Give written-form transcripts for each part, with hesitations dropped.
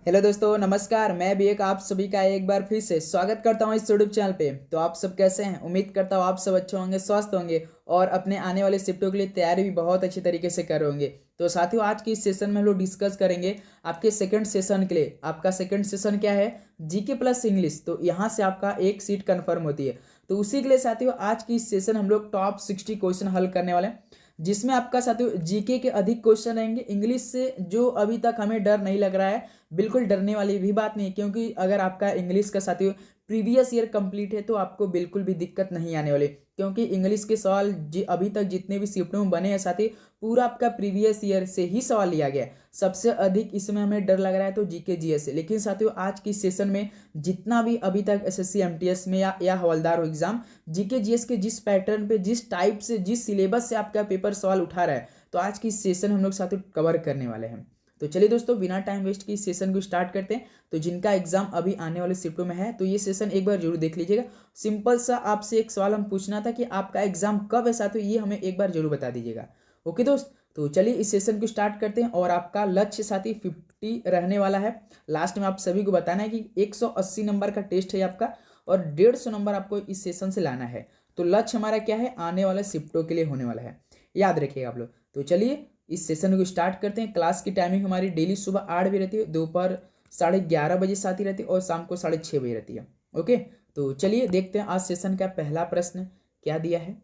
Hello दोस्तों, नमस्कार। मैं भी आप सभी का एक बार फिर से स्वागत करता हूं इस यूट्यूब चैनल पे। तो आप सब कैसे हैं? उम्मीद करता हूं आप सब अच्छे होंगे, स्वस्थ होंगे और अपने आने वाले शिफ्टों के लिए तैयारी भी बहुत अच्छी तरीके से कर रहे होंगे। तो साथियों, आज की इस सेशन में हम लोग डिस्कस करेंगे आपके सेकंड सेशन के लिए। आपका सेकंड सेशन क्या है? GK plus English. तो यहाँ से आपका एक सीट कन्फर्म होती है। तो उसी के लिए साथियों आज की इस सेशन हम लोग टॉप 60 क्वेश्चन हल करने वाले हैं, जिसमें आपका साथियों जीके के अधिक क्वेश्चन रहेंगे। इंग्लिश से जो अभी तक हमें डर नहीं लग रहा है, बिल्कुल डरने वाली भी बात नहीं है, क्योंकि अगर आपका इंग्लिश का साथियों प्रीवियस ईयर कंप्लीट है तो आपको बिल्कुल भी दिक्कत नहीं आने वाली, क्योंकि इंग्लिश के सवाल अभी तक जितने भी शिफ्टों में बने हैं साथी, पूरा आपका प्रीवियस ईयर से ही सवाल लिया गया है। सबसे अधिक इसमें हमें डर लग रहा है तो जीके जीएस से। लेकिन साथियों आज की सेशन में जितना भी अभी तक एसएससी एमटीएस में या हवलदार हो एग्जाम जीके जीएस के जिस पैटर्न पे, जिस टाइप से, जिस सिलेबस से आपका पेपर सवाल उठा रहा है, तो आज की सेशन हम लोग साथियों कवर करने वाले हैं। तो चलिए दोस्तों, बिना टाइम वेस्ट की सेशन को स्टार्ट करते हैं। तो जिनका एग्जाम अभी आने वाले शिफ्टों में है तो ये सेशन एक बार जरूर देख लीजिएगा। सिंपल सा आपसे एक सवाल हम पूछना था कि आपका एग्जाम कब है साथियों, ये हमें एक बार जरूर बता दीजिएगा। ओके दोस्त, तो चलिए इस सेशन को स्टार्ट करते हैं। और आपका लक्ष्य साथी 50 रहने वाला है। लास्ट में आप सभी को बताना है कि 180 नंबर का टेस्ट है आपका और 150 नंबर आपको इस सेशन से लाना है। तो लक्ष्य हमारा क्या है? आने वाले शिफ्टों के लिए होने वाला है, याद रखिएगा आप लोग। तो चलिए इस सेशन को स्टार्ट करते हैं। क्लास की टाइमिंग हमारी डेली सुबह 8 बजे रहती है, दोपहर 11:30 बजे से आती रहती है और शाम को 6:30 बजे रहती है। ओके, तो चलिए देखते हैं आज सेशन का पहला प्रश्न क्या दिया है।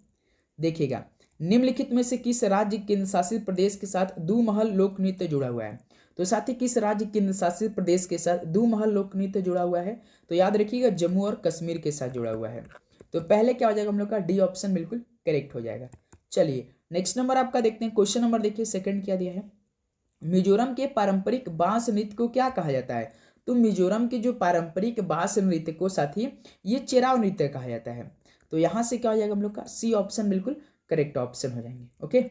देखिएगा, निम्नलिखित में से किस राज्य केंद्र शासित प्रदेश के साथ दुमहल लोक नृत्य जुड़ा हुआ है? तो साथ ही किस राज्य केंद्र शासित प्रदेश के साथ दुमहल लोक नृत्य जुड़ा हुआ है? तो याद रखिएगा, जम्मू और कश्मीर के साथ जुड़ा हुआ है। तो पहले क्या हो जाएगा हम लोग का? डी ऑप्शन बिल्कुल करेक्ट हो जाएगा। चलिए नेक्स्ट नंबर आपका देखते हैं। क्वेश्चन नंबर देखिए, सेकंड क्या दिया है? मिजोरम के पारंपरिक बांस नृत्य को क्या कहा जाता है? तो मिजोरम के जो पारंपरिक बांस नृत्य को साथी ये चेराव नृत्य कहा जाता है। तो यहां से क्या हो जाएगा हम लोग का? सी ऑप्शन बिल्कुल करेक्ट ऑप्शन हो जाएंगे। ओके,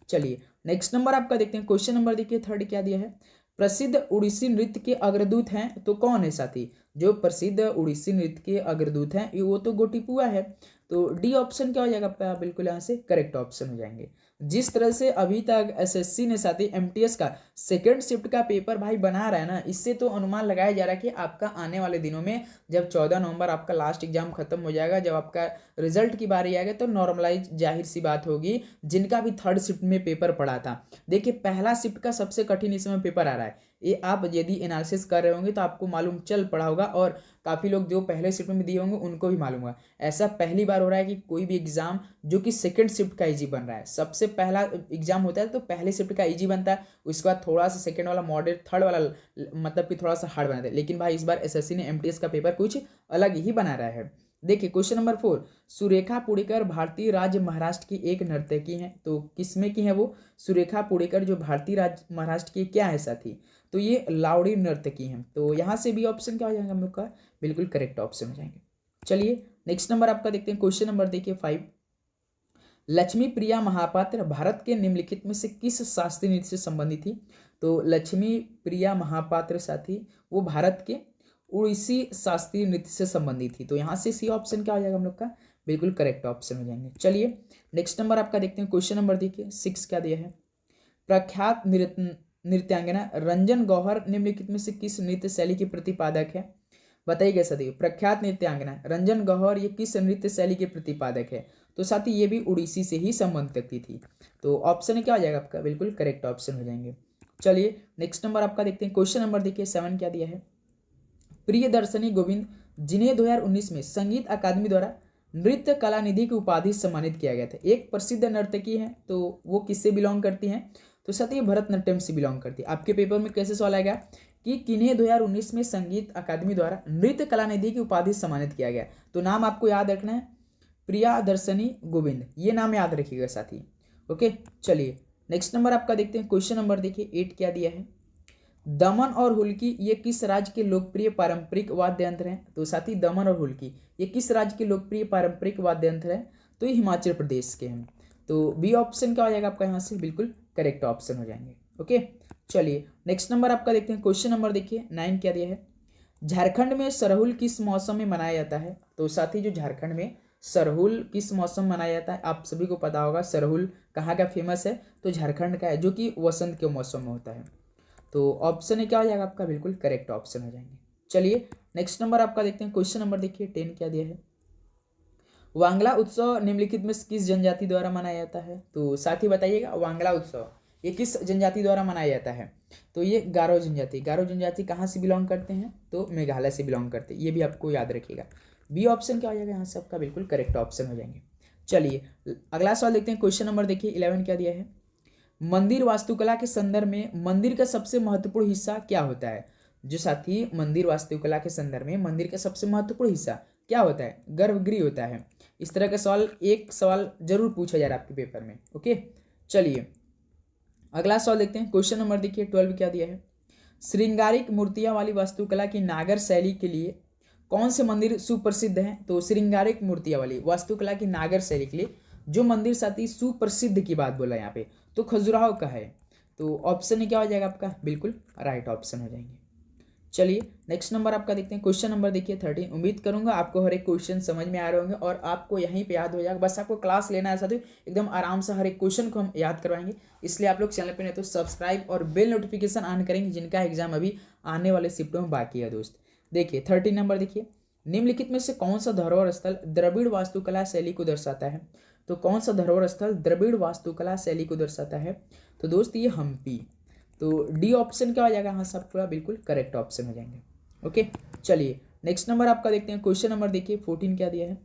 चलिए नेक्स्ट नंबर आपका देखते हैं। क्वेश्चन नंबर देखिए, थर्ड क्या दिया है? प्रसिद्ध उड़ीसी नृत्य के अग्रदूत हैं तो कौन है साथी? जो प्रसिद्ध उड़ीसी नृत्य के अग्रदूत हैं वो तो गोटीपुआ है। तो डी ऑप्शन क्या हो जाएगा आपका? बिल्कुल यहाँ से करेक्ट ऑप्शन हो जाएंगे। जिस तरह से अभी तक एसएससी ने साथी एमटीएस का सेकंड शिफ्ट का पेपर भाई बना रहा है ना, इससे तो अनुमान लगाया जा रहा है कि आपका आने वाले दिनों में जब 14 नवंबर आपका लास्ट एग्जाम खत्म हो जाएगा, जब आपका रिजल्ट की बारी आएगा, तो नॉर्मलाइज जाहिर सी बात होगी जिनका भी थर्ड शिफ्ट में पेपर पड़ा था। देखिए पहला शिफ्ट का सबसे कठिन इस समय पेपर आ रहा है, ये आप यदि एनालिसिस कर रहे होंगे तो आपको मालूम चल पड़ा होगा, और काफ़ी लोग जो पहले शिफ्ट में दिए होंगे उनको भी मालूम होगा। ऐसा पहली बार हो रहा है कि कोई भी एग्जाम जो कि सेकंड शिफ्ट का इजी बन रहा है। सबसे पहला एग्जाम होता है तो पहले शिफ्ट का इजी बनता है, उसके बाद थोड़ा सा सेकंड वाला मॉडरेट, थर्ड वाला मतलब कि थोड़ा सा हार्ड बनाता है। लेकिन भाई इस बार एसएससी ने एमटीएस का पेपर कुछ अलग ही बना रहा है। देखिए क्वेश्चन नंबर 4, सुरेखा पुड़ेकर भारतीय राज्य महाराष्ट्र की एक नर्तकी हैं तो किसमें की है वो? सुरेखा पुड़ेकर जो भारतीय राज्य महाराष्ट्र की क्या है साथी? तो ये लावड़ी नर्तकी हैं। तो यहाँ से भी ऑप्शन क्या हो जाएगा हम लोग का? बिल्कुल करेक्ट ऑप्शन हो जाएंगे। चलिए नेक्स्ट नंबर आपका देखते हैं। क्वेश्चन नंबर देखिए 5, लक्ष्मी प्रिया महापात्र भारत के निम्नलिखित में से किस शास्त्रीय नृत्य से संबंधित थी? तो लक्ष्मी प्रिया महापात्र साथी वो भारत के उड़ीसी शास्त्रीय नृत्य से संबंधित थी। तो यहाँ से सी ऑप्शन क्या हो जाएगा हम लोग का? बिल्कुल करेक्ट ऑप्शन हो जाएंगे। चलिए नेक्स्ट नंबर आपका देखते हैं। क्वेश्चन नंबर देखिए 6 क्या दिया है? प्रख्यात नृत्यांगना रंजन गौहर निम्नलिखित में से किस नृत्य शैली की प्रतिपादक है? बताइएगा साथी, प्रख्यात नृत्यांगना रंजन गौहर ये किस नृत्य शैली के प्रतिपादक है? तो साथी ये भी उड़ीसी से ही संबंध रखती थी। तो ऑप्शन क्या हो जाएगा आपका? बिल्कुल करेक्ट ऑप्शन हो जाएंगे। चलिए नेक्स्ट नंबर आपका देखते हैं। क्वेश्चन नंबर देखिए 7 क्या दिया है? प्रियदर्शनी गोविंद जिन्हें 2019 में संगीत अकादमी द्वारा नृत्य कला निधि की उपाधि से सम्मानित किया गया था, एक प्रसिद्ध नर्तकी है तो वो किससे बिलोंग करती हैं? तो सती भरतनाट्यम से बिलोंग करती है। आपके पेपर में कैसे सवाल आएगा कि किन्हें 2019 में संगीत अकादमी द्वारा नृत्य कला निधि की उपाधि से सम्मानित किया गया? तो नाम आपको याद रखना है, प्रियदर्शनी गोविंद, ये नाम याद रखिएगा साथी। ओके, चलिए नेक्स्ट नंबर आपका देखते हैं। क्वेश्चन नंबर देखिए 8 क्या दिया है? दमन और हुल्की ये किस राज्य के लोकप्रिय पारंपरिक वाद्य यंत्र हैं? तो साथी दमन और हुल्की ये किस राज्य के लोकप्रिय पारंपरिक वाद्य यंत्र हैं? तो ये हिमाचल प्रदेश के हैं। तो बी ऑप्शन क्या हो जाएगा आपका? यहाँ से बिल्कुल करेक्ट ऑप्शन हो जाएंगे। ओके, चलिए नेक्स्ट नंबर आपका देखते हैं। क्वेश्चन नंबर देखिए 9 क्या दिया है? झारखंड में सरहुल किस मौसम में मनाया जाता है? तो साथी जो झारखंड में सरहुल किस मौसम में मनाया जाता है? आप सभी को पता होगा सरहुल कहाँ का फेमस है? तो झारखंड का है, जो कि वसंत के मौसम में होता है। तो ऑप्शन ए क्या हो जाएगा आपका, बिल्कुल करेक्ट ऑप्शन हो जाएंगे। चलिए नेक्स्ट नंबर आपका देखते हैं, क्वेश्चन नंबर देखिए 10 क्या दिया है। वांगला उत्सव निम्नलिखित में किस जनजाति द्वारा मनाया जाता है? तो साथ ही बताइएगा, वांगला उत्सव ये किस जनजाति द्वारा मनाया जाता है? तो ये गारो जनजाति। गारो जनजाति कहाँ से बिलोंग करते हैं? तो मेघालय से बिलोंग करते हैं, ये भी आपको याद रखिएगा। बी ऑप्शन क्या हो जाएगा यहाँ से आपका, बिल्कुल करेक्ट ऑप्शन हो जाएंगे। चलिए अगला सवाल देखते हैं, क्वेश्चन नंबर देखिए 11 क्या दिया है। मंदिर वास्तुकला के संदर्भ में मंदिर का सबसे महत्वपूर्ण हिस्सा क्या होता है? जो साथी मंदिर वास्तुकला के संदर्भ में मंदिर का सबसे महत्वपूर्ण हिस्सा क्या होता है? गर्भगृह होता है। इस तरह का सवाल, एक सवाल जरूर पूछा जा रहा है आपके पेपर में। ओके, चलिए अगला सवाल देखते हैं, क्वेश्चन नंबर देखिए 12 क्या दिया है। श्रृंगारिक मूर्तियां वाली वास्तुकला की नागर शैली के लिए कौन से मंदिर सुप्रसिद्ध हैं? तो श्रृंगारिक मूर्तियां वाली वास्तुकला की नागर शैली के लिए जो मंदिर साथी सुप्रसिद्ध की बात बोला यहाँ पे, तो खजुराहो का है। तो ऑप्शन क्या हो जाएगा आपका, बिल्कुल राइट ऑप्शन हो जाएंगे। चलिए नेक्स्ट नंबर आपका देखते हैं, क्वेश्चन नंबर देखिए 13। उम्मीद करूंगा आपको हर एक क्वेश्चन समझ में आ रहे होंगे और आपको यहीं पे याद हो जाएगा। बस आपको क्लास लेना है साथियों, एकदम आराम से हर एक क्वेश्चन को हम याद करवाएंगे। इसलिए आप लोग चैनल पे नहीं तो सब्सक्राइब और बेल नोटिफिकेशन ऑन करेंगे, जिनका एग्जाम अभी आने वाले शिफ्टों में बाकी है दोस्त। देखिए 13 नंबर देखिए, निम्नलिखित में से कौन सा धरोहर स्थल द्रविड़ वास्तुकला शैली को दर्शाता है? तो कौन सा धरोहर स्थल द्रविड़ वास्तुकला शैली को दर्शाता है? तो दोस्त ये हम्पी। तो डी ऑप्शन क्या हो जाएगा यहाँ सब पूरा, बिल्कुल करेक्ट ऑप्शन हो जाएंगे। ओके, चलिए नेक्स्ट नंबर आपका देखते हैं, क्वेश्चन नंबर देखिए 14 क्या दिया है।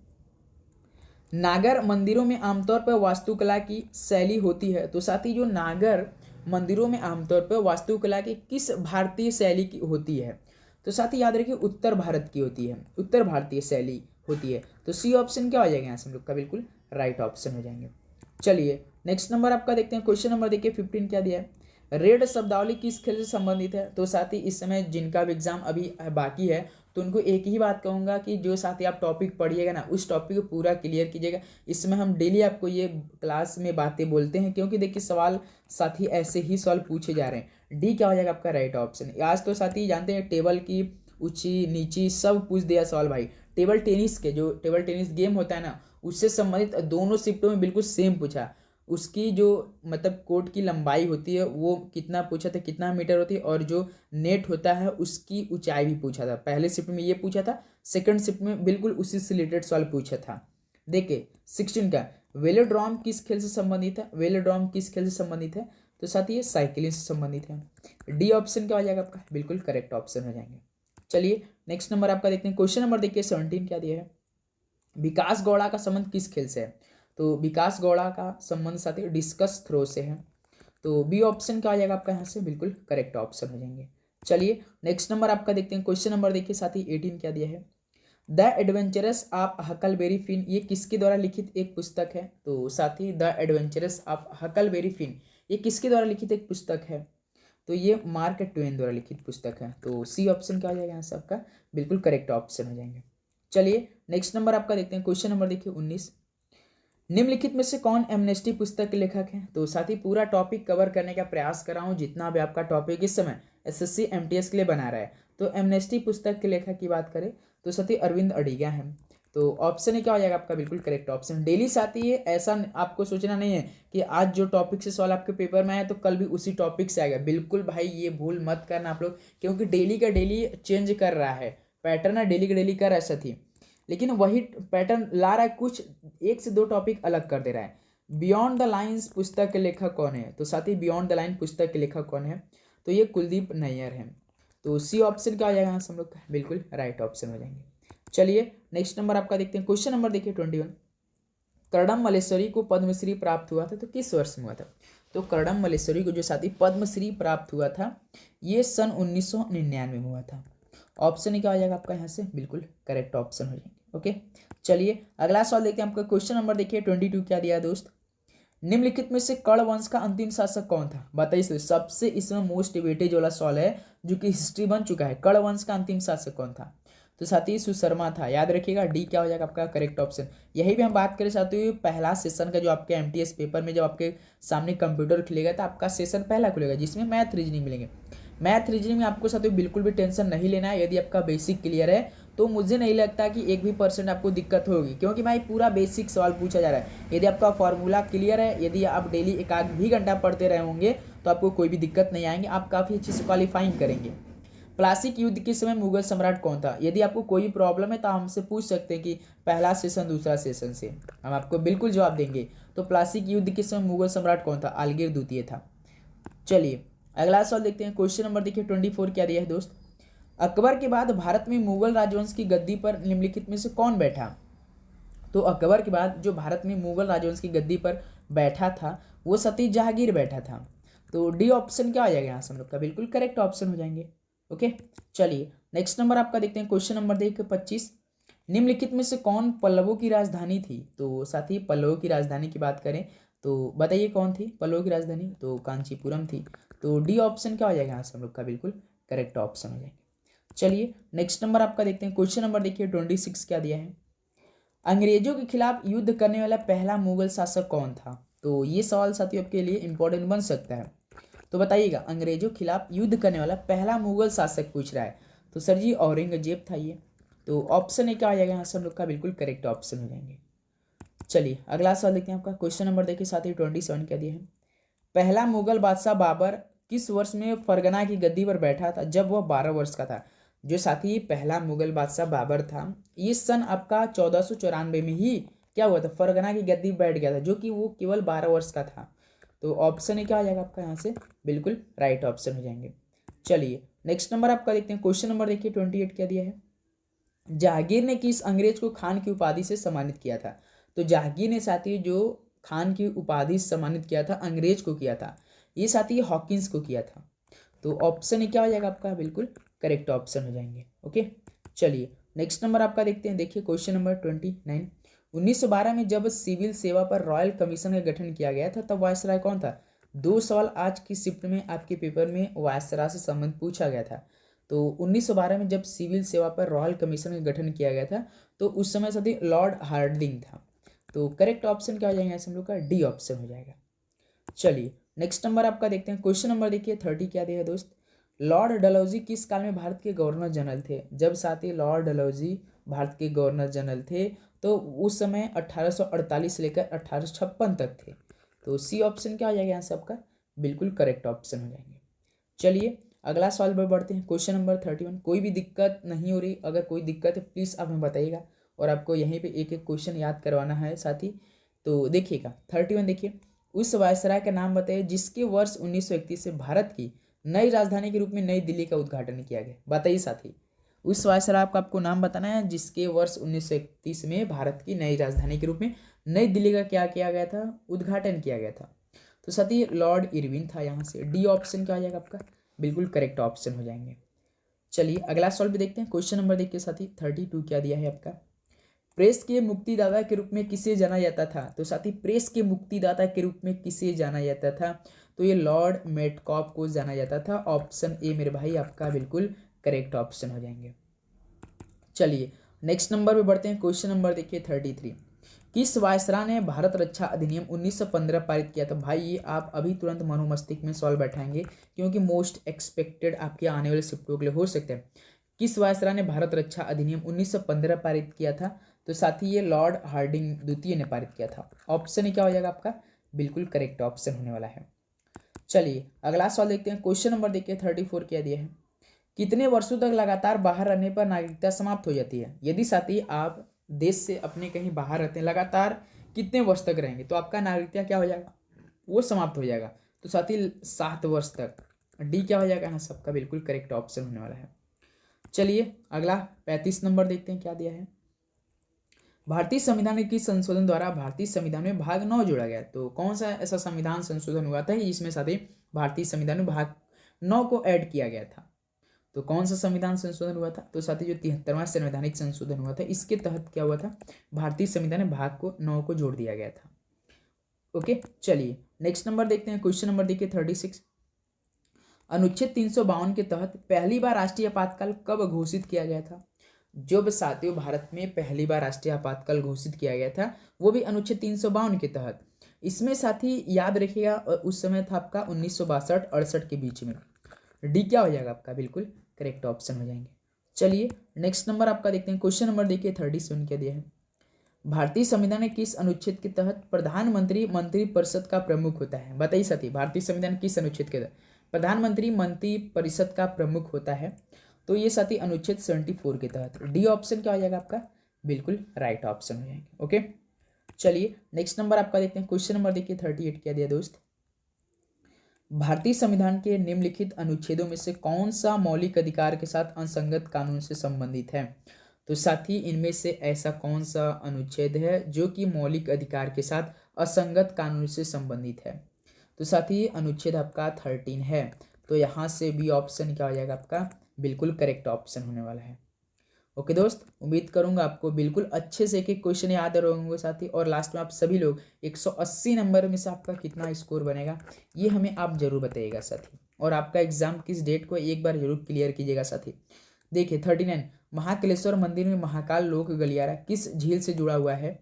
नागर मंदिरों में आमतौर पर वास्तुकला की शैली होती है। तो साथ ही जो नागर मंदिरों में आमतौर पर वास्तुकला की किस भारतीय शैली की होती है? तो साथ ही याद रखिए उत्तर भारत की होती है, उत्तर भारतीय शैली होती है। तो सी ऑप्शन क्या हो जाएगा यहाँ से हम लोग का, बिल्कुल राइट ऑप्शन हो जाएंगे। चलिए नेक्स्ट नंबर आपका देखते हैं, क्वेश्चन नंबर देखिए 15 क्या दिया है। रेड शब्दावली किस खेल से संबंधित है? तो साथ ही इस समय जिनका भी एग्जाम अभी बाकी है तो उनको एक ही बात कहूँगा कि जो साथ ही आप टॉपिक पढ़िएगा ना, उस टॉपिक को पूरा क्लियर कीजिएगा। इसमें हम डेली आपको ये क्लास में बातें बोलते हैं, क्योंकि देखिए सवाल साथ ही ऐसे ही सवाल पूछे जा रहे हैं। डी क्या हो जाएगा आपका राइट ऑप्शन। आज तो साथ ही जानते हैं टेबल की ऊंची नीची सब पूछ दिया सवाल भाई। टेबल टेनिस के, जो टेबल टेनिस गेम होता है ना, उससे संबंधित दोनों शिफ्टों में बिल्कुल सेम पूछा। उसकी जो मतलब कोर्ट की लंबाई होती है वो कितना पूछा था, कितना मीटर होती है, और जो नेट होता है उसकी ऊंचाई भी पूछा था। पहले शिफ्ट में ये पूछा था, सेकंड शिफ्ट में बिल्कुल उसी से रिलेटेड सवाल पूछा था। देखिए 16 का, वेलोड्रोम किस खेल से संबंधित है? वेलोड्रोम किस खेल से संबंधित है? तो साथ ही ये साइकिलिंग से संबंधित है। डी ऑप्शन क्या हो जाएगा आपका, बिल्कुल करेक्ट ऑप्शन हो जाएंगे। चलिए नेक्स्ट नंबर आपका देखते हैं, क्वेश्चन नंबर देखिए 17 क्या दिया है। विकास गौड़ा का संबंध किस खेल से है? तो विकास गौड़ा का संबंध साथी डिस्कस थ्रो से है। तो बी ऑप्शन क्या आ जाएगा आपका यहाँ से, बिल्कुल करेक्ट ऑप्शन हो जाएंगे। चलिए नेक्स्ट नंबर आपका देखते हैं, क्वेश्चन नंबर देखिए साथी 18 क्या दिया है। The adventurous of Huckleberry Finn ये किसके द्वारा लिखित एक पुस्तक है? तो साथी the adventurous of Huckleberry Finn ये किसके द्वारा लिखित एक पुस्तक है? तो ये मार्क ट्वेन द्वारा लिखित पुस्तक है। तो सी ऑप्शन क्या हो जाएगा यहाँ से आपका, बिल्कुल करेक्ट ऑप्शन हो जाएंगे। चलिए नेक्स्ट नंबर आपका देखते हैं, क्वेश्चन नंबर देखिए 19। निम्नलिखित में से कौन एमनेस्टी पुस्तक के लेखक हैं? तो साथ ही पूरा टॉपिक कवर करने का प्रयास कर रहा हूँ, जितना भी आपका टॉपिक इस समय एसएससी एमटीएस के लिए बना रहा है। तो एमनेस्टी पुस्तक के लेखक की बात करें तो साथ ही अरविंद अडिगा हैं। तो ऑप्शन क्या हो जाएगा आपका, बिल्कुल करेक्ट ऑप्शन। डेली साथ ही ये ऐसा आपको सोचना नहीं है कि आज जो टॉपिक से सवाल आपके पेपर में आया तो कल भी उसी टॉपिक से आएगा। बिल्कुल भाई ये भूल मत करना आप लोग, क्योंकि डेली का डेली चेंज कर रहा है पैटर्न, है डेली का डेली कर रहा है साथी, लेकिन वही पैटर्न ला रहा है, कुछ एक से दो टॉपिक अलग कर दे रहा है। बियॉन्ड द लाइन्स पुस्तक के लेखक कौन है? तो साथ ही बियॉन्ड द लाइन पुस्तक के लेखक कौन है? तो ये कुलदीप नैयर है। तो सी ऑप्शन क्या हो जाएगा यहाँ से हम लोग, बिल्कुल राइट ऑप्शन हो जाएंगे। चलिए नेक्स्ट नंबर आपका देखते हैं, क्वेश्चन नंबर देखिए 21। कर्णम मल्लेश्वरी को पद्मश्री प्राप्त हुआ था तो किस वर्ष में हुआ था? तो कर्णम मल्लेश्वरी को जो साथी पद्मश्री प्राप्त हुआ था ये सन 1999 में हुआ था। ऑप्शन क्या हो जाएगा आपका यहाँ से, बिल्कुल करेक्ट ऑप्शन हो जाएंगे। ओके, चलिए अगला सवाल देखते हैं, आपका क्वेश्चन नंबर देखिए 22 क्या दिया है दोस्त। निम्नलिखित में से कर्ण वंश का अंतिम शासक कौन था? बताइए, सबसे इसमें मोस्ट वेटेज वाला सवाल है जो कि हिस्ट्री बन चुका है। कर्ण वंश का अंतिम शासक कौन था? तो साथी सुशर्मा था, याद रखिएगा। डी क्या हो जाएगा आपका करेक्ट ऑप्शन। यही भी हम बात करें साथी पहला सेशन का, जो आपके एमटीएस पेपर में जब आपके सामने कंप्यूटर खुलेगा तो आपका सेशन पहला खुलेगा जिसमें मैथ रीजनिंग मिलेंगे। मैथ रीजनिंग में आपको साथियों बिल्कुल भी टेंशन नहीं लेना है। यदि आपका बेसिक क्लियर है तो मुझे नहीं लगता कि 1% आपको दिक्कत होगी, क्योंकि भाई पूरा बेसिक सवाल पूछा जा रहा है। यदि आपका फॉर्मूला क्लियर है, यदि आप डेली 1 आध भी घंटा पढ़ते रहे होंगे तो आपको कोई भी दिक्कत नहीं आएंगे, आप काफ़ी अच्छे से क्वालिफाइंग करेंगे। प्लासी युद्ध के समय मुगल सम्राट कौन था? यदि आपको कोई प्रॉब्लम है तो आप हमसे पूछ सकते हैं कि पहला सेशन दूसरा सेशन से, हम आपको बिल्कुल जवाब देंगे। तो प्लासी युद्ध के समय मुगल सम्राट कौन था? आलमगीर द्वितीय था। चलिए अगला सवाल देखते हैं। क्वेश्चन नंबर देखिए 24 क्या दिया है दोस्त। अकबर के बाद भारत में मुगल राजवंश की गद्दी पर निम्नलिखित में से कौन बैठा? तो अकबर के बाद जो भारत में मुगल राजवंश की गद्दी पर बैठा था वो सती जहांगीर बैठा था। तो डी ऑप्शन क्या आ जाएगा यहाँ से हम लोग का? बिल्कुल करेक्ट ऑप्शन हो जाएंगे। ओके चलिए नेक्स्ट नंबर आपका देखते हैं। क्वेश्चन नंबर देखिए 25, निम्नलिखित में से कौन पल्लवों की राजधानी थी? तो साथी पल्लवों की राजधानी की बात करें तो बताइए कौन थी पल्लवों की राजधानी? तो कांचीपुरम थी। तो डी ऑप्शन क्या हो जाएगा यहाँ से हम लोग का? बिल्कुल करेक्ट ऑप्शन हो जाएंगे। चलिए नेक्स्ट नंबर आपका देखते हैं। क्वेश्चन नंबर देखिए 26 क्या दिया है। अंग्रेजों के खिलाफ युद्ध करने वाला पहला मुगल शासक कौन था? तो ये सवाल साथियों आपके लिए इंपॉर्टेंट बन सकता है। तो बताइएगा अंग्रेजों के खिलाफ युद्ध करने वाला पहला मुगल शासक पूछ रहा है। तो सर जी औरंगजेब था ये। तो ऑप्शन ए क्या आ जाएगा यहाँ से हम लोग का? बिल्कुल करेक्ट ऑप्शन हो जाएंगे। चलिए अगला सवाल देखते हैं। आपका क्वेश्चन नंबर देखिए साथ ही 27 क्या दिया है। पहला मुगल बादशाह बाबर किस वर्ष में फरगना की गद्दी पर बैठा था जब वह 12 वर्ष का था? जो साथी पहला मुगल बादशाह बाबर था ये सन आपका 1494 में ही क्या हुआ था? फरगना की गद्दी पर बैठ गया था, जो कि वो केवल 12 वर्ष का था। तो ऑप्शन ए क्या आ जाएगा आपका यहाँ से? बिल्कुल राइट ऑप्शन हो जाएंगे। चलिए नेक्स्ट नंबर आपका देखते हैं। क्वेश्चन नंबर देखिए 28 क्या दिया है। जहांगीर ने किस अंग्रेज को खान की उपाधि से सम्मानित किया था? तो जहांगीर ने साथी जो खान की उपाधि से सम्मानित किया था अंग्रेज को किया था, ये साथी हॉकिंस को किया था। तो ऑप्शन ए क्या हो जाएगा आपका? बिल्कुल करेक्ट ऑप्शन हो जाएंगे। ओके चलिए नेक्स्ट नंबर आपका देखते हैं। देखिए क्वेश्चन नंबर 29, 1912 में जब सिविल सेवा पर रॉयल कमीशन का गठन किया गया था तब वायसराय कौन था? दो सवाल आज की शिफ्ट में आपके पेपर में वायसराय से संबंध पूछा गया था। तो 1912 में जब सिविल सेवा पर रॉयल कमीशन का गठन किया गया था तो उस समय साथी लॉर्ड हार्डिंग था। तो करेक्ट ऑप्शन क्या हो जाएगा हम लोग का? डी ऑप्शन हो जाएगा। चलिए नेक्स्ट नंबर आपका देखते हैं। क्वेश्चन नंबर देखिए 30 क्या दिया है दोस्त। लॉर्ड डलहौजी किस काल में भारत के गवर्नर जनरल थे? जब साथी लॉर्ड डलहौजी भारत के गवर्नर जनरल थे तो उस समय 1848 से लेकर 1856 तक थे। तो सी ऑप्शन क्या हो जाएगा यहाँ से आपका? बिल्कुल करेक्ट ऑप्शन हो जाएंगे। चलिए अगला सवाल पर बढ़ते हैं। क्वेश्चन नंबर 31, कोई भी दिक्कत नहीं हो रही, अगर कोई दिक्कत है प्लीज़ आप हमें बताइएगा और आपको यहीं पे एक एक क्वेश्चन याद करवाना है साथी। तो देखिएगा 31 देखिए, उस वायसराय का नाम बताइए जिसके वर्ष 1931 से भारत की नई राजधानी के रूप में नई दिल्ली का उद्घाटन किया गया। बताइए साथी उस वायसराय का आपको नाम बताना है जिसके वर्ष 1931 में भारत की नई राजधानी के रूप में नई दिल्ली का क्या किया गया था? उद्घाटन किया गया था। तो साथी लॉर्ड इरविन था। यहाँ से डी ऑप्शन क्या आ जाएगा आपका? बिल्कुल करेक्ट ऑप्शन हो जाएंगे। चलिए अगला सवाल भी देखते हैं। क्वेश्चन नंबर देखिए साथी 32 क्या दिया है आपका। प्रेस के मुक्तिदाता के रूप में किसे जाना जाता था? तो साथी प्रेस के मुक्तिदाता के रूप में किसे जाना जाता था? तो ये लॉर्ड मेटकॉफ को जाना जाता था। ऑप्शन ए मेरे भाई आपका बिल्कुल करेक्ट ऑप्शन हो जाएंगे। चलिए नेक्स्ट नंबर पे बढ़ते हैं। क्वेश्चन नंबर देखिए 33, किस वायसराय ने भारत रक्षा अधिनियम 1915 पारित किया था? भाई ये आप अभी तुरंत मनोमस्तिष्क में सॉल्व बैठाएंगे क्योंकि मोस्ट एक्सपेक्टेड आपके आने वाले शिफ्टों के लिए हो सकते हैं। किस वायसराय ने भारत रक्षा अधिनियम 1915 पारित किया था? तो साथ ही ये लॉर्ड हार्डिंग द्वितीय ने पारित किया था। ऑप्शन क्या हो जाएगा आपका? बिल्कुल करेक्ट ऑप्शन होने वाला है। चलिए अगला सवाल देखते हैं। क्वेश्चन नंबर देखिए 34 क्या दिया है। कितने वर्षों तक लगातार बाहर रहने पर नागरिकता समाप्त हो जाती है? यदि साथी आप देश से अपने कहीं बाहर रहते हैं लगातार कितने वर्ष तक रहेंगे तो आपका नागरिकता क्या हो जाएगा? वो समाप्त हो जाएगा। तो साथी 7 वर्ष तक। डी क्या हो जाएगा? हाँ सबका बिल्कुल करेक्ट ऑप्शन होने वाला है। चलिए अगला 35 नंबर देखते हैं क्या दिया है। भारतीय संविधान के संशोधन द्वारा भारतीय संविधान में भाग 9 जोड़ा गया। तो कौन सा ऐसा संविधान संशोधन हुआ था जिसमें साथी भारतीय संविधान में भाग 9 को ऐड किया गया था? तो कौन सा संविधान संशोधन हुआ था? तो साथी जो 73वां संवैधानिक संशोधन हुआ था इसके तहत क्या हुआ था? भारतीय संविधान में भाग को 9 को जोड़ दिया गया था। ओके चलिए नेक्स्ट नंबर देखते हैं। क्वेश्चन नंबर देखिए 36, अनुच्छेद 352 के तहत पहली बार राष्ट्रीय आपातकाल कब घोषित किया गया था? जब साथियों भारत में पहली बार राष्ट्रीय आपातकाल घोषित किया गया था वो भी अनुच्छेद 352 के तहत। इसमें साथी याद रखिएगा उस समय था आपका 1962-68 के बीच में। डी क्या हो जाएगा आपका? बिल्कुल करेक्ट ऑप्शन हो जाएंगे। चलिए नेक्स्ट नंबर आपका देखते हैं। क्वेश्चन नंबर देखिए 37 क्या दिया है। भारतीय संविधान के किस अनुच्छेद के तहत प्रधानमंत्री मंत्रिपरिषद का प्रमुख होता है? बताइए साथी, भारतीय संविधान किस अनुच्छेद के तहत प्रधानमंत्री मंत्रिपरिषद का प्रमुख होता है? तो ये साथी अनुच्छेद 74 के तहत। डी ऑप्शन क्या हो जाएगा आपका? बिल्कुल राइट ऑप्शन हो जाएगा। ओके, चलिए नेक्स्ट नंबर आपका देखते हैं। क्वेश्चन नंबर देखिए 38 क्या दिया दोस्त। भारतीय संविधान के निम्नलिखित अनुच्छेदों में से कौन सा मौलिक अधिकार के साथ असंगत कानून से संबंधित है? तो साथी इनमें से ऐसा कौन सा अनुच्छेद है जो कि मौलिक अधिकार के साथ असंगत कानून से संबंधित है? तो साथी अनुच्छेद आपका 13 है। तो यहाँ से बी ऑप्शन क्या हो जाएगा आपका? बिल्कुल करेक्ट ऑप्शन होने वाला है। ओके दोस्त, उम्मीद करूंगा आपको बिल्कुल अच्छे से एक एक क्वेश्चन याद रहे होंगे साथी, और लास्ट में आप सभी लोग 180 नंबर में से आपका कितना स्कोर बनेगा ये हमें आप जरूर बताइएगा साथी। और आपका एग्जाम किस डेट को एक बार जरूर क्लियर कीजिएगा साथी। देखिए 39, महाकालेश्वर मंदिर में महाकाल लोक गलियारा किस झील से जुड़ा हुआ है?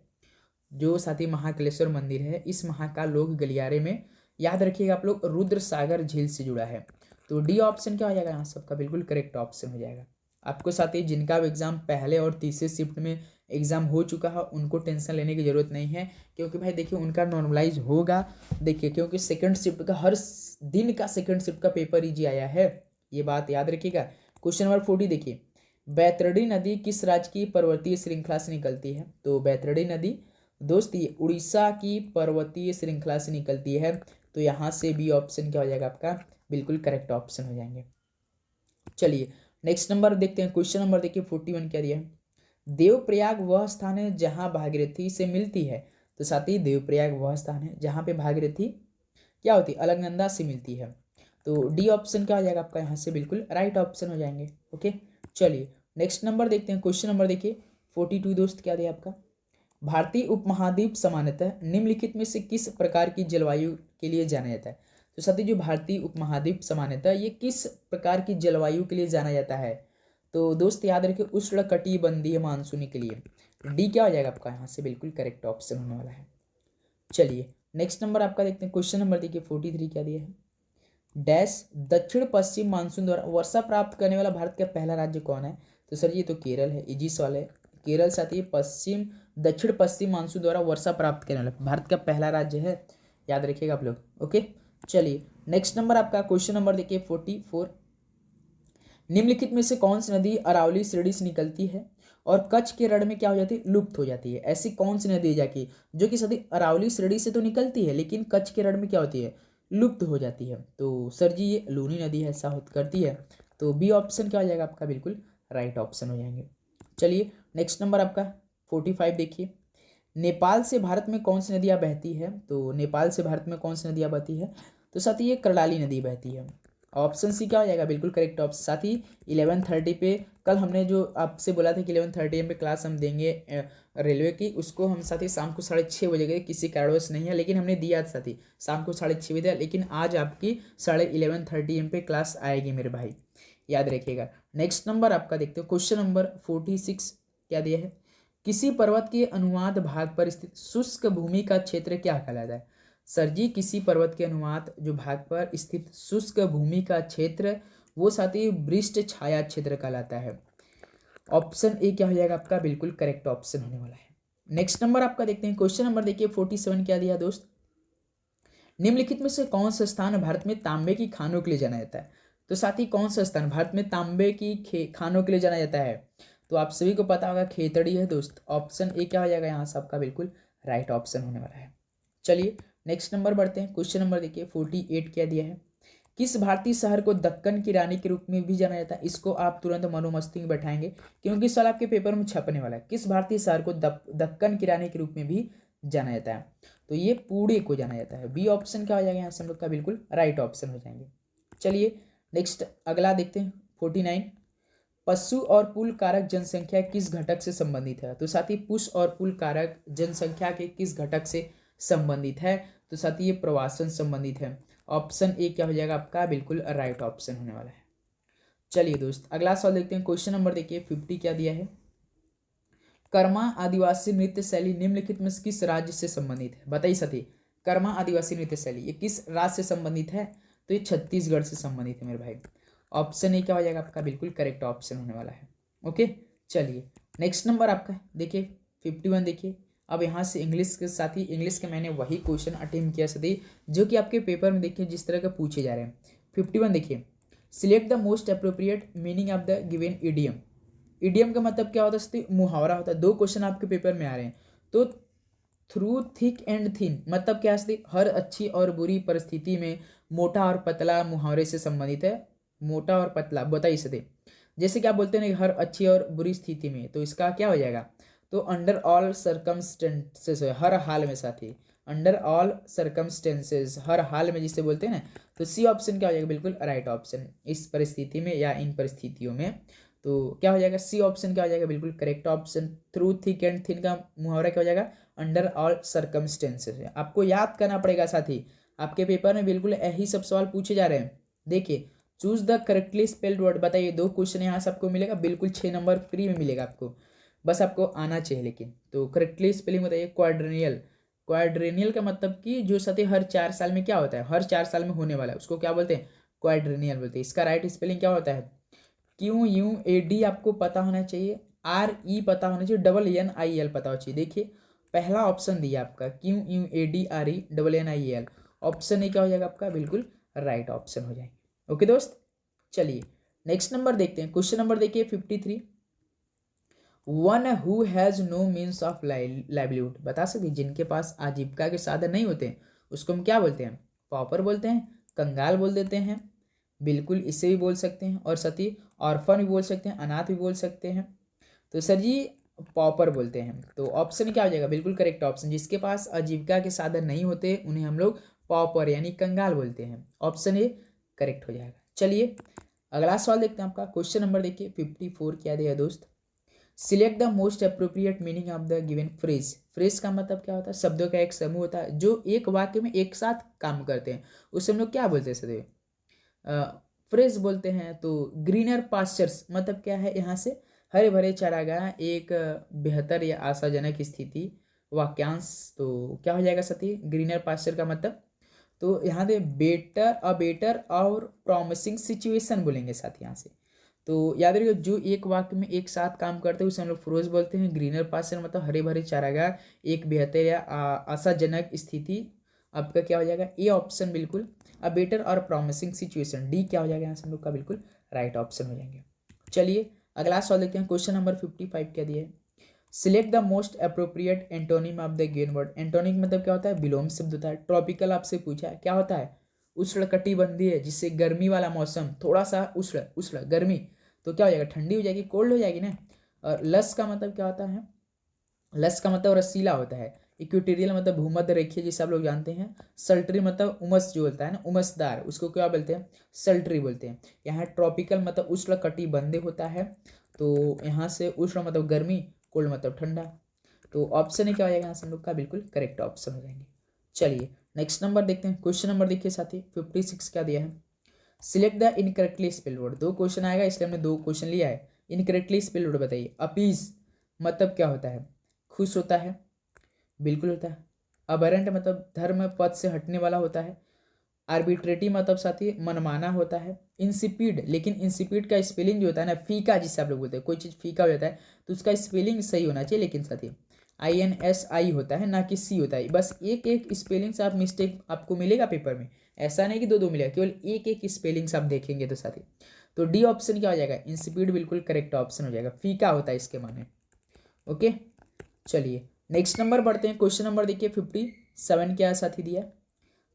जो साथी महाकालेश्वर मंदिर है, इस महाकाल लोक गलियारे में याद रखिएगा आप लोग रुद्र सागर झील से जुड़ा है। तो डी ऑप्शन क्या हो जाएगा यहाँ सबका? बिल्कुल करेक्ट ऑप्शन हो जाएगा। आपको साथ ही जिनका एग्जाम पहले और तीसरे शिफ्ट में एग्जाम हो चुका है उनको टेंशन लेने की जरूरत नहीं है, क्योंकि भाई देखिए उनका नॉर्मलाइज होगा। देखिए क्योंकि सेकंड शिफ्ट का हर दिन का सेकंड शिफ्ट का पेपर इजी आया है, ये बात याद रखिएगा। क्वेश्चन नंबर 40 देखिए, बैतरणी नदी किस राज्य की पर्वतीय श्रृंखला से निकलती है? तो बैतरणी नदी दोस्त ये उड़ीसा की पर्वतीय श्रृंखला से निकलती है। तो यहाँ से बी ऑप्शन क्या हो जाएगा आपका? बिल्कुल करेक्ट ऑप्शन हो जाएंगे। चलिए नेक्स्ट नंबर देखते हैं। क्वेश्चन नंबर देखिए 41 क्या दिया है। देवप्रयाग वह स्थान है जहां भागीरथी से मिलती है। तो साथी देवप्रयाग वह स्थान है जहां पे भागीरथी क्या होती है? अलकनंदा से मिलती है। तो डी ऑप्शन क्या हो जाएगा आपका? यहाँ से बिल्कुल राइट ऑप्शन हो जाएंगे। ओके, चलिए नेक्स्ट नंबर देखते हैं। क्वेश्चन नंबर देखिए 42 दोस्त क्या दिया आपका? भारतीय उपमहाद्वीप सामान्यतः निम्नलिखित में से किस प्रकार की जलवायु के लिए जाना जाता है? तो साथी जो भारतीय उपमहाद्वीप सामान्यतः ये किस प्रकार की जलवायु के लिए जाना जाता है? तो दोस्त याद रखिए उष्णकटिबंधीय मानसूनी के लिए। डी क्या हो जाएगा आपका? यहाँ से बिल्कुल करेक्ट ऑप्शन होने वाला है। चलिए नेक्स्ट नंबर आपका देखते हैं। क्वेश्चन नंबर देखिए 43 क्या दिया है। डैश दक्षिण पश्चिम मानसून द्वारा वर्षा प्राप्त करने वाला भारत का पहला राज्य कौन है? तो सर ये तो केरल है, इजी सवाल है। केरल साथ ही दक्षिण पश्चिम मानसून द्वारा वर्षा प्राप्त करने वाला भारत का पहला राज्य है, याद रखिएगा आप लोग। ओके, चलिए नेक्स्ट नंबर आपका क्वेश्चन नंबर देखिए 44, निम्नलिखित में से कौन सी नदी अरावली श्रेणी से निकलती है और कच्छ के रण में क्या हो जाती है? लुप्त हो जाती है। ऐसी कौन सी नदी जाके जो कि सदी अरावली श्रेणी से तो निकलती है लेकिन कच्छ के रण में क्या होती है? लुप्त हो जाती है। तो सर जी ये लूनी नदी है, ऐसा करती है। तो बी ऑप्शन क्या हो जाएगा आपका? बिल्कुल राइट ऑप्शन हो जाएंगे। चलिए नेक्स्ट नंबर आपका 45 देखिए, नेपाल से भारत में कौन सी नदियाँ बहती है? तो नेपाल से भारत में कौन सी नदियाँ बहती है? तो साथ ही ये करलाली नदी बहती है। ऑप्शन सी क्या हो जाएगा? बिल्कुल करेक्ट ऑप्शन। साथ ही 11:30 पे कल हमने जो आपसे बोला था कि 11:30 AM पे क्लास हम देंगे रेलवे की, उसको हम साथ ही शाम को 6:30 बजे गए, किसी कारणवश नहीं है लेकिन हमने दिया साथ ही शाम को 6:30 बजे, लेकिन आज आपकी 11:30 AM पे क्लास आएगी मेरे भाई, याद रखिएगा। नेक्स्ट नंबर आपका देखते हो। क्वेश्चन नंबर 46 क्या दिया है? किसी पर्वत के अनुवाद भाग पर स्थित शुष्क भूमि का क्षेत्र क्या कहलाता है? सर जी किसी पर्वत के अनुवाद जो भाग पर स्थित शुष्क भूमि का क्षेत्र वो साथी वृष्ट छाया क्षेत्र कहलाता है। ऑप्शन ए क्या हो जाएगा आपका? बिल्कुल करेक्ट ऑप्शन होने वाला है। नेक्स्ट नंबर आपका देखते हैं। क्वेश्चन नंबर देखिए 47 क्या दिया दोस्त? निम्नलिखित में से कौन सा स्थान भारत में तांबे की खानों के लिए जाना जाता है? तो साथी कौन सा स्थान भारत में तांबे की खानों के लिए जाना जाता है? तो आप सभी को पता होगा खेतड़ी है दोस्त। ऑप्शन ए क्या हो जाएगा यहाँ से आपका? बिल्कुल राइट ऑप्शन होने वाला है। चलिए नेक्स्ट नंबर बढ़ते हैं। क्वेश्चन नंबर देखिए 48 क्या दिया है? किस भारतीय शहर को दक्कन की रानी के रूप में भी जाना जाता है? इसको आप तुरंत मनोमस्ती में बैठाएंगे क्योंकि सवाल आपके पेपर में छपने वाला है। किस भारतीय शहर को दक्कन की रानी के रूप में भी जाना जाता है? तो ये पुणे को जाना जाता है। बी ऑप्शन क्या हो जाएगा यहाँ से हम लोग का? बिल्कुल राइट ऑप्शन हो जाएंगे। चलिए नेक्स्ट अगला देखते हैं 49, पशु और पुल कारक जनसंख्या किस घटक से संबंधित है? तो साथ ही पुश और पुल कारक जनसंख्या के किस घटक से संबंधित है? तो साथ ही ये प्रवासन संबंधित है। ऑप्शन ए क्या हो जाएगा आपका? बिल्कुल राइट ऑप्शन होने वाला है। चलिए दोस्त अगला सवाल देखते हैं। क्वेश्चन नंबर देखिए 50 क्या दिया है? कर्मा आदिवासी नृत्य शैली निम्नलिखित में किस राज्य से संबंधित है? बताइए साथी, कर्मा आदिवासी नृत्य शैली ये किस राज्य से संबंधित है? तो ये छत्तीसगढ़ से संबंधित है मेरे भाई। ऑप्शन ए क्या हो जाएगा आपका? बिल्कुल करेक्ट ऑप्शन होने वाला है। ओके, चलिए नेक्स्ट नंबर आपका देखिए 51 देखिए, अब यहाँ से इंग्लिश के साथ ही इंग्लिश के मैंने वही क्वेश्चन अटेम्प्ट किया साथी जो कि आपके पेपर में देखिए जिस तरह के पूछे जा रहे हैं। 51 देखिए, select the most appropriate meaning of the given idiom. Idiom का मतलब क्या होता है साथी? मुहावरा होता है। 2 क्वेश्चन आपके पेपर में आ रहे हैं। तो थ्रू थिक एंड थिन मतलब क्या है? हर अच्छी और बुरी परिस्थिति में मोटा और पतला मुहावरे से संबंधित है। मोटा और पतला बताइए सदे, जैसे क्या बोलते हैं हर अच्छी और बुरी स्थिति में, तो इसका क्या हो जाएगा? तो अंडर ऑल सर्कमस्टेंसेस, हर हाल में साथी, अंडर ऑल सर्कमस्टेंसेस, हर हाल में जिसे बोलते हैं ना, तो सी ऑप्शन क्या हो जाएगा? बिल्कुल राइट ऑप्शन, इस परिस्थिति में या इन परिस्थितियों में। तो क्या हो जाएगा? सी ऑप्शन क्या हो जाएगा? बिल्कुल correct option. Through thick and thin का मुहावरा क्या हो जाएगा? अंडर ऑल सर्कमस्टेंसेस है। आपको याद करना पड़ेगा साथी, आपके पेपर में बिल्कुल यही सब सवाल पूछे जा रहे हैं। देखिए, choose the correctly spelled word, बताइए 2 क्वेश्चन यहाँ से आपको मिलेगा, बिल्कुल 6 नंबर फ्री में मिलेगा आपको, बस आपको आना चाहिए। लेकिन तो करेक्टली स्पेलिंग बताइए। क्वाड्रेनियल, क्वाड्रेनियल का मतलब कि जो साथी हर 4 साल में क्या होता है? हर 4 साल में होने वाला है, उसको क्या बोलते हैं? क्वाड्रेनियल बोलते हैं। इसका राइट स्पेलिंग क्या होता है? QUAD आपको पता होना चाहिए, RE पता होना चाहिए, NNIL पता होना चाहिए। देखिए पहला ऑप्शन दिया आपका QUADRE NNIL, ऑप्शन ए क्या हो जाएगा आपका? बिल्कुल राइट ऑप्शन हो जाएंगे। ओके दोस्त, चलिए नेक्स्ट नंबर देखते हैं। क्वेश्चन नंबर देखिए 53, one who has no means of livelihood, बता सकते जिनके पास आजीविका के साधन नहीं होते हैं उसको हम क्या बोलते हैं? पॉपर बोलते हैं, कंगाल बोल देते हैं, बिल्कुल इसे भी बोल सकते हैं, और साथ ही ऑर्फन भी बोल सकते हैं, अनाथ भी बोल सकते हैं। तो सर जी पॉपर बोलते हैं। तो ऑप्शन क्या हो जाएगा? बिल्कुल करेक्ट ऑप्शन, जिसके पास आजीविका के साधन नहीं होते उन्हें हम लोग पॉपर यानी कंगाल बोलते हैं। ऑप्शन ए करेक्ट हो जाएगा। चलिए अगला सवाल देखते हैं आपका। क्वेश्चन नंबर देखिए 54 क्या दिया दोस्त? Select the most appropriate meaning of the given phrase. Phrase का मतलब क्या होता है? शब्दों का एक समूह होता है जो एक वाक्य में एक साथ काम करते हैं, उसे हम लोग क्या बोलते हैं सदैव? फ्रेज बोलते हैं। तो ग्रीनर पास्चर्स मतलब क्या है? यहाँ से हरे भरे चारागाह, एक बेहतर या आशाजनक स्थिति, वाक्यांश। तो क्या हो जाएगा साथी? ग्रीनर पास्चर का मतलब, तो यहाँ से बेटर, अ बेटर और प्रॉमिसिंग सिचुएशन बोलेंगे साथ यहाँ से। तो याद रखिए जो एक वाक्य में एक साथ काम करते हैं उसे हम लोग फ्रेज बोलते हैं। ग्रीनर पास्चर मतलब हरे भरे चारागाह, एक बेहतर या आशाजनक स्थिति। आपका क्या हो जाएगा? ए ऑप्शन बिल्कुल अ बेटर और प्रॉमिसिंग सिचुएशन, डी क्या हो जाएगा यहाँ से हम लोग का? बिल्कुल राइट ऑप्शन हो जाएंगे। चलिए अगला सवाल देखते हैं। क्वेश्चन नंबर 55 क्या दिया है? Select the most appropriate antonym of the given word. Antonym मतलब क्या होता है? विलोम शब्द होता है। ट्रॉपिकल आपसे पूछा है, क्या होता है? उष्णकटिबंधीय, जिससे गर्मी वाला मौसम, थोड़ा सा उष्ण उष्ण गर्मी, तो क्या हो जाएगा? ठंडी हो जाएगी, कोल्ड हो जाएगी ना। और लस का मतलब क्या होता है? लस का मतलब रसीला होता है। इक्वेटोरियल मतलब भूमध्य रेखीय, जिसे आप लोग जानते हैं। सल्ट्री मतलब उमस जो होता है ना, उमसदार, उसको क्या बोलते हैं? सल्ट्री बोलते हैं। यहाँ ट्रॉपिकल मतलब उष्ण कटिबंधीय होता है। तो यहाँ से उष्ण मतलब गर्मी, कोल्ड मतलब ठंडा। तो ऑप्शन ही क्या हो जाएगा यहाँ से हम लोग का? बिल्कुल करेक्ट ऑप्शन हो जाएंगे। चलिए नेक्स्ट नंबर देखते हैं। क्वेश्चन नंबर देखिए साथी 56 क्या दिया है? Select the incorrectly spelled word. 2 question आएगा इसलिए हमने 2 क्वेश्चन लिया है। इनकरेक्टली स्पेल्ड वर्ड बताइए। अपीज मतलब क्या होता है? खुश होता है, बिल्कुल होता है। अबरेंट मतलब धर्म पद से हटने वाला होता है। आर्बिट्रेटी मतलब साथी मनमाना होता है। इंसिपिड, लेकिन इंसिपिड का स्पेलिंग जो होता है ना, फीका जिसे आप लोग बोलते हैं, कोई चीज़ फीका हो जाता है तो उसका स्पेलिंग सही होना चाहिए। लेकिन साथी INSI होता है ना कि सी होता है। बस एक एक स्पेलिंग से आप मिस्टेक आपको मिलेगा पेपर में, ऐसा नहीं कि 2 2 मिलेगा, केवल एक एक स्पेलिंग से आप देखेंगे तो साथी। तो डी ऑप्शन क्या हो जाएगा? इंसिपिड बिल्कुल करेक्ट ऑप्शन हो जाएगा। फीका होता है इसके माने। ओके चलिए नेक्स्ट नंबर बढ़ते हैं। क्वेश्चन नंबर देखिए 57 क्या साथी दिया?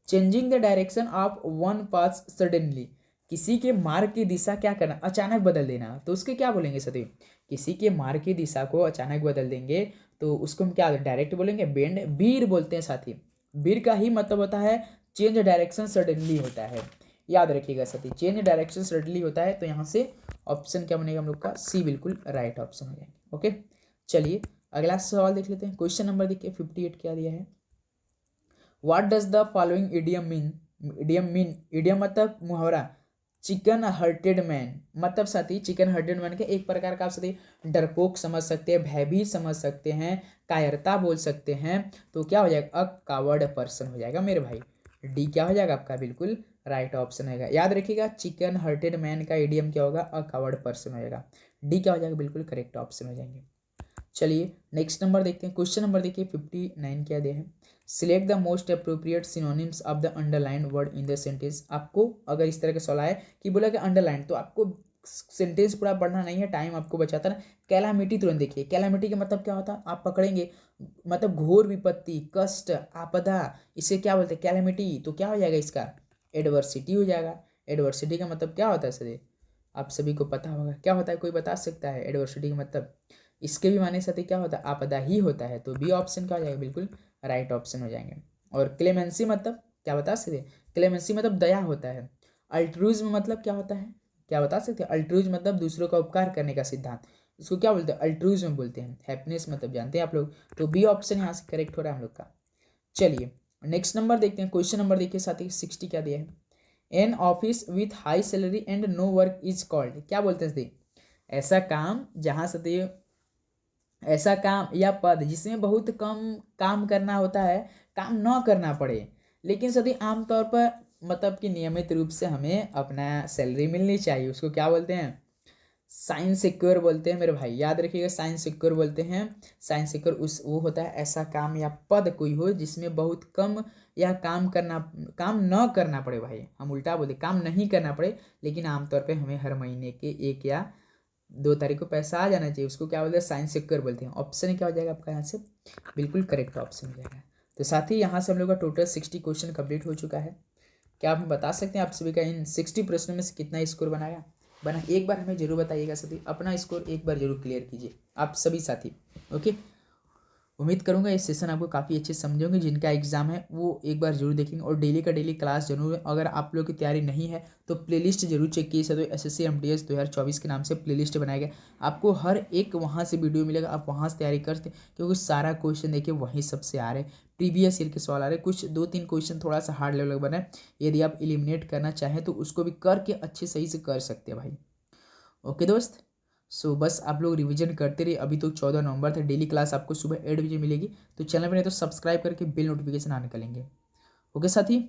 Changing the direction of one path suddenly. किसी के मार्ग की दिशा क्या करना? अचानक बदल देना। तो उसके क्या बोलेंगे साथी? किसी के मार्ग की दिशा को अचानक बदल देंगे तो उसको हम क्या डायरेक्ट बोलेंगे? बेंड, बीर बोलते हैं साथी। बीर का ही मतलब होता है चेंज डायरेक्शन सडनली होता है। याद रखिएगा साथी, चेंज डायरेक्शन सडनली होता है। तो यहाँ से ऑप्शन क्या बनेगा हम लोग का? सी बिल्कुल राइट ऑप्शन हो जाएंगे। ओके चलिए अगला सवाल देख लेते हैं। क्वेश्चन नंबर देखिए 58 क्या दिया है? What does the following idiom mean? Idiom मतलब मुहावरा। चिकन हर्टेड मैन मतलब साथी, चिकन हर्टेड मैन के एक प्रकार का आप साथी डरपोक समझ सकते हैं, भयभीत समझ सकते हैं, कायरता बोल सकते हैं। तो क्या हो जाएगा? अ कावर्ड पर्सन हो जाएगा मेरे भाई। डी क्या हो जाएगा आपका? बिल्कुल राइट ऑप्शन होगा। याद रखिएगा चिकन हर्टेड मैन का इडियम क्या होगा? अ कावर्ड पर्सन हो जाएगा। डी क्या हो जाएगा? बिल्कुल करेक्ट ऑप्शन हो जाएंगे। चलिए नेक्स्ट नंबर देखते हैं। क्वेश्चन नंबर देखिए 59 क्या दिया है, select the most appropriate synonyms of the underline word in the sentence. आपको अगर इस तरह का सवाल है कि बोला कि अंडरलाइन, तो आपको सेंटेंस पूरा पढ़ना नहीं है, टाइम आपको बचाता ना। कैलामिटी तुरंत देखिए, कैलामिटी का मतलब क्या होता है, आप पकड़ेंगे मतलब घोर विपत्ति, कष्ट, आपदा, इसे क्या बोलते हैं कैलामिटी। तो क्या हो जाएगा इसका, एडवर्सिटी हो जाएगा। एडवर्सिटी का मतलब क्या होता है सर, आप सभी को पता होगा क्या होता है, कोई बता सकता है एडवर्सिटी का मतलब। इसके भी माने साथ क्या होता है, आपदा ही होता है। तो बी ऑप्शन क्या हो जाएगा, बिल्कुल राइट ऑप्शन हो जाएंगे। और क्लेमेंसी मतलब क्या बता सकते, क्लेमेंसी मतलब दया होता है। अल्ट्रुइज्म मतलब क्या होता है, क्या बता सकते हैं, अल्ट्रुइज्म मतलब दूसरों का उपकार करने का सिद्धांत, इसको क्या बोलते हैं, अल्ट्रुइज्म बोलते हैं। हैप्पीनेस मतलब जानते हैं आप लोग। तो बी ऑप्शन यहाँ से करेक्ट हो रहा है हम लोग का। चलिए नेक्स्ट नंबर देखते हैं। क्वेश्चन नंबर देखिए साथी 60 क्या दिया है, an office with high salary and no work is called. क्या बोलते हैं सती, ऐसा काम जहाँ सती, ऐसा काम या पद जिसमें बहुत कम काम करना होता है, काम न करना पड़े, लेकिन सभी आमतौर पर मतलब कि नियमित रूप से हमें अपना सैलरी मिलनी चाहिए, उसको क्या बोलते हैं, साइंस सिक्योर बोलते हैं मेरे भाई, याद रखिएगा साइंस सिक्योर बोलते हैं। साइंस सिक्योर उस वो होता है ऐसा काम या पद कोई हो जिसमें बहुत कम या काम न करना पड़े भाई, हम उल्टा बोलते काम नहीं करना पड़े, लेकिन आमतौर पे हमें हर महीने के 1 या 2 तारीख को पैसा आ जाना चाहिए, उसको क्या बोलते हैं, साइंस सिक्योर बोलते हैं। ऑप्शन क्या हो जाएगा आपका यहाँ से, बिल्कुल करेक्ट ऑप्शन हो जाएगा। तो साथ ही यहाँ से हम लोग का टोटल 60 क्वेश्चन कंप्लीट हो चुका है। क्या आप बता सकते हैं आप सभी का इन 60 प्रश्नों में से कितना स्कोर बना एक बार हमें जरूर बताइएगा साथी, अपना स्कोर एक बार जरूर क्लियर कीजिए आप सभी साथी। ओके, उम्मीद करूंगा इस सेशन आपको काफ़ी अच्छे समझे होंगे। जिनका एग्जाम है वो एक बार जरूर देखेंगे और डेली का डेली क्लास जरूर है। अगर आप लोग की तैयारी नहीं है तो प्लेलिस्ट जरूर चेक कीजिए। तो SSC MTS 2024 के नाम से प्लेलिस्ट बनाया गया, आपको हर एक वहाँ से वीडियो मिलेगा, आप वहाँ से तैयारी कर सकते, क्योंकि सारा क्वेश्चन देखिए वहीं सबसे आ रहे, प्रीवियस ईयर के सवाल आ रहे, कुछ 2-3 क्वेश्चन थोड़ा सा हार्ड लेवल बना है। यदि आप एलिमिनेट करना चाहें तो उसको भी करके अच्छे सही से कर सकते हैं भाई। ओके दोस्त, सो बस आप लोग रिवीजन करते रहिए। अभी तो 14 नवंबर था, डेली क्लास आपको सुबह 8 बजे मिलेगी। तो चैनल पर नहीं तो सब्सक्राइब करके बिल नोटिफिकेशन आने करेंगे। ओके साथी,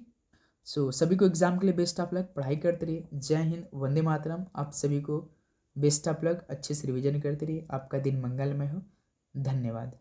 सो सभी को एग्जाम के लिए बेस्ट ऑफ लक, पढ़ाई करते रहिए। जय हिंद, वंदे मातरम। आप सभी को बेस्ट ऑफ लक, अच्छे से रिवीजन करते रहिए। आपका दिन मंगलमय हो। धन्यवाद।